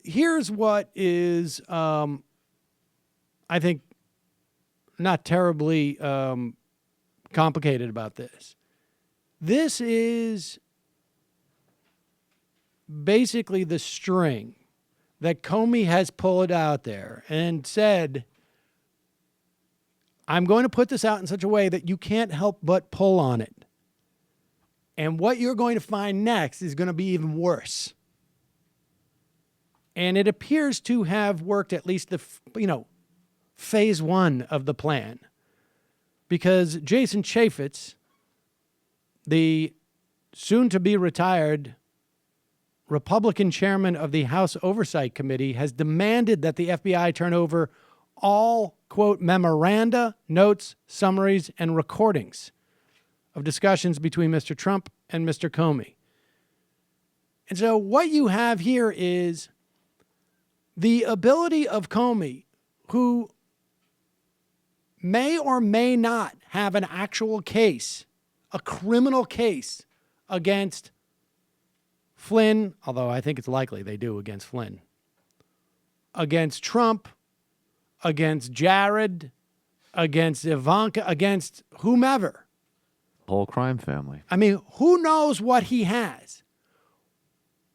here's what is, I think, not terribly complicated about this. This is basically the string that Comey has pulled out there and said, I'm going to put this out in such a way that you can't help but pull on it. And what you're going to find next is going to be even worse. And it appears to have worked at least phase one of the plan. Because Jason Chaffetz, the soon-to-be retired Republican chairman of the House Oversight Committee, has demanded that the FBI turn over all, quote, memoranda, notes, summaries, and recordings of discussions between Mr. Trump and Mr. Comey. And so what you have here is the ability of Comey, who may or may not have an actual case, a criminal case against Flynn, although I think it's likely they do against Flynn, against Trump, against Jared, against Ivanka, against whomever. Whole crime family. I mean, who knows what he has?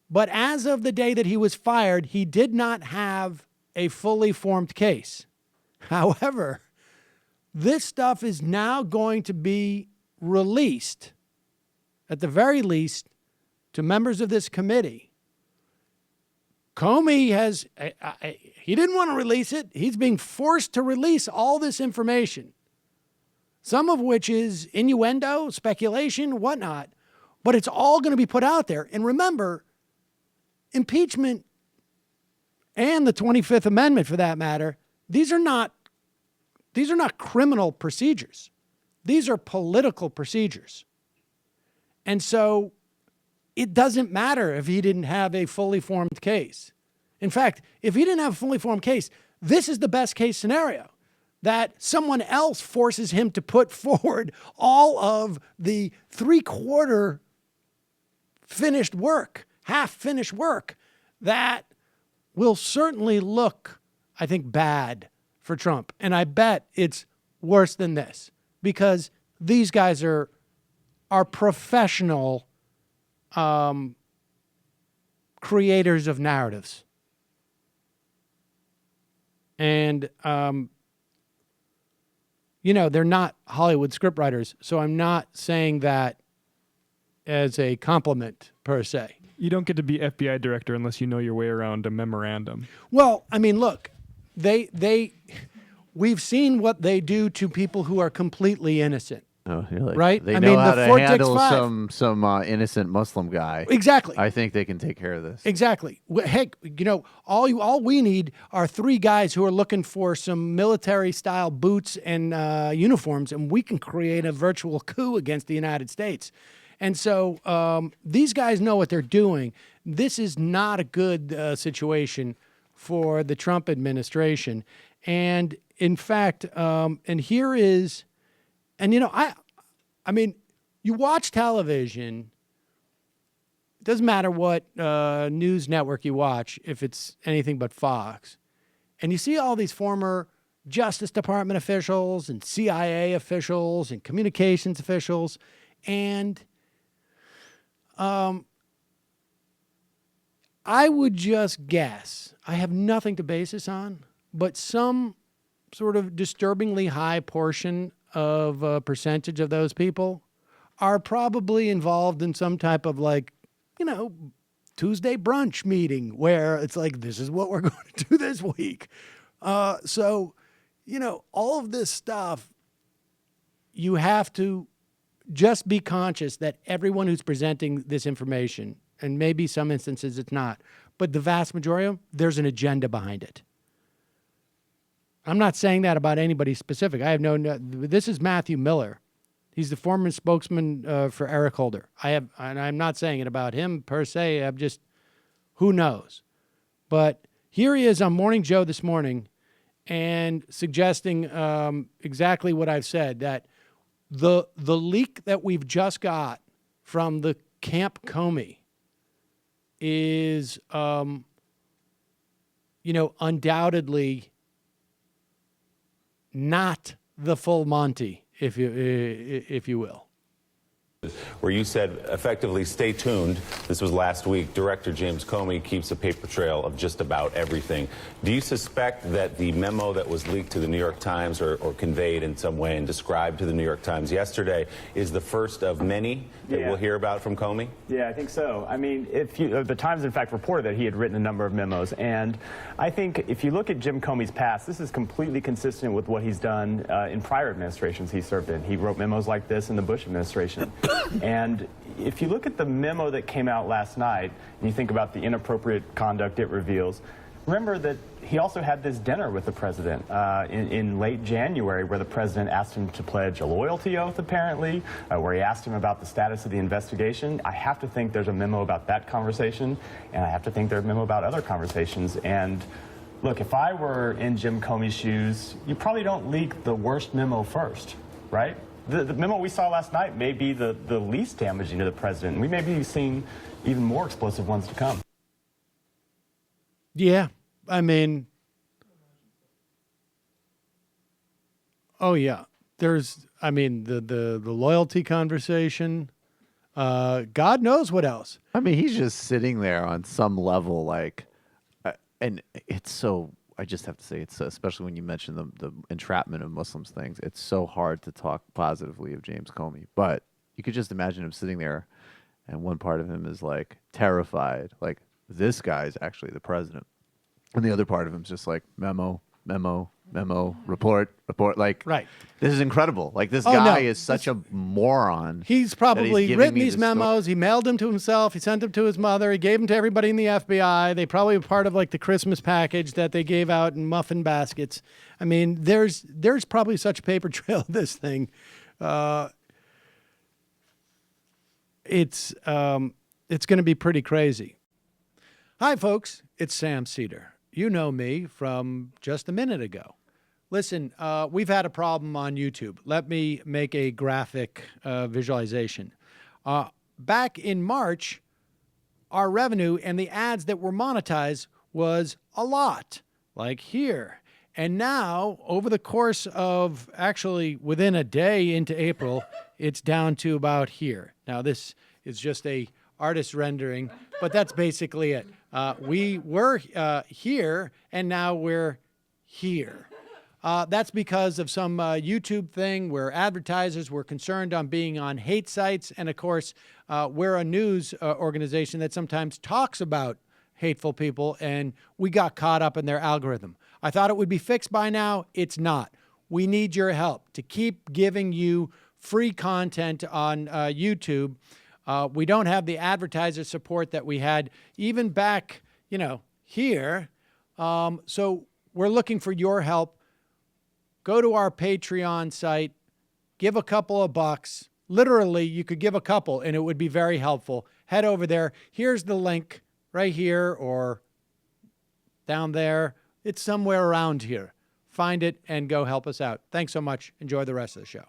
But as of the day that he was fired, he did not have a fully formed case. However, this stuff is now going to be released, at the very least, to members of this committee. Comey has, he didn't want to release it. He's being forced to release all this information, some of which is innuendo, speculation, whatnot, but it's all going to be put out there. And remember, impeachment and the 25th Amendment, for that matter, these are not criminal procedures. These are political procedures. And so it doesn't matter if he didn't have a fully formed case. In fact, if he didn't have a fully formed case, this is the best case scenario, that someone else forces him to put forward all of the three-quarter finished work, half-finished work that will certainly look, I think, bad for Trump. And I bet it's worse than this, because these guys are professional creators of narratives. And, they're not Hollywood scriptwriters, so I'm not saying that as a compliment per se. You don't get to be FBI director unless you know your way around a memorandum. Well, I mean, look, we've seen what they do to people who are completely innocent. Oh, really? Right? They know how to handle some innocent Muslim guy. Exactly. I think they can take care of this. Exactly. Heck, all we need are three guys who are looking for some military-style boots and uniforms, and we can create a virtual coup against the United States. And so these guys know what they're doing. This is not a good situation for the Trump administration. And in fact, and here is... And, I mean, you watch television, it doesn't matter what news network you watch, if it's anything but Fox, and you see all these former Justice Department officials and CIA officials and communications officials, and I would just guess, I have nothing to base this on, but some sort of disturbingly high portion of a percentage of those people are probably involved in some type of Tuesday brunch meeting where it's like, this is what we're going to do this week. So, all of this stuff, you have to just be conscious that everyone who's presenting this information, and maybe some instances it's not, but the vast majority of them, there's an agenda behind it. I'm not saying that about anybody specific. I have this is Matthew Miller. He's the former spokesman for Eric Holder. And I'm not saying it about him per se. I'm just, who knows? But here he is on Morning Joe this morning and suggesting exactly what I've said, that the leak that we've just got from the Camp Comey is undoubtedly not the full Monty, if you will. Where you said effectively, stay tuned. This was last week. Director James Comey keeps a paper trail of just about everything. Do you suspect that the memo that was leaked to the New York Times or conveyed in some way and described to the New York Times yesterday is the first of many that we'll hear about from Comey? Yeah, I think so. I mean, the Times, in fact, reported that he had written a number of memos. And I think if you look at Jim Comey's past, this is completely consistent with what he's done in prior administrations he served in. He wrote memos like this in the Bush administration. And if you look at the memo that came out last night, and you think about the inappropriate conduct it reveals, remember that he also had this dinner with the president in late January where the president asked him to pledge a loyalty oath, apparently, where he asked him about the status of the investigation. I have to think there's a memo about that conversation, and I have to think there's a memo about other conversations. And look, if I were in Jim Comey's shoes, you probably don't leak the worst memo first, right? The memo we saw last night may be the least damaging to the president. We may be seeing even more explosive ones to come. Yeah, I mean, oh yeah. There's, I mean, the loyalty conversation. God knows what else. I mean, he's just sitting there on some level, like, and it's so. I just have to say, it's especially when you mention the entrapment of Muslims things. It's so hard to talk positively of James Comey, but you could just imagine him sitting there, and one part of him is like terrified, like this guy's actually the president, and the other part of him is just like memo, report. Like, right. This is incredible. Like, this guy is such a moron. He's probably written these memos. He mailed them to himself. He sent them to his mother. He gave them to everybody in the FBI. They probably were part of like the Christmas package that they gave out in muffin baskets. I mean, there's probably such a paper trail of this thing. It's going to be pretty crazy. Hi, folks. It's Sam Seder. You know me from just a minute ago. Listen, we've had a problem on YouTube. Let me make a graphic visualization. Back in March, our revenue and the ads that were monetized was a lot, like here. And now, over the course of actually within a day into April, it's down to about here. Now, this is just a artist rendering, but that's basically it. We were here, and now we're here. That's because of some YouTube thing where advertisers were concerned on being on hate sites. And of course, we're a news organization that sometimes talks about hateful people, and we got caught up in their algorithm. I thought it would be fixed by now. It's not. We need your help to keep giving you free content on YouTube. We don't have the advertiser support that we had even back, here. So we're looking for your help. Go to our Patreon site, give a couple of bucks. Literally, you could give a couple, and it would be very helpful. Head over there. Here's the link right here or down there. It's somewhere around here. Find it and go help us out. Thanks so much. Enjoy the rest of the show.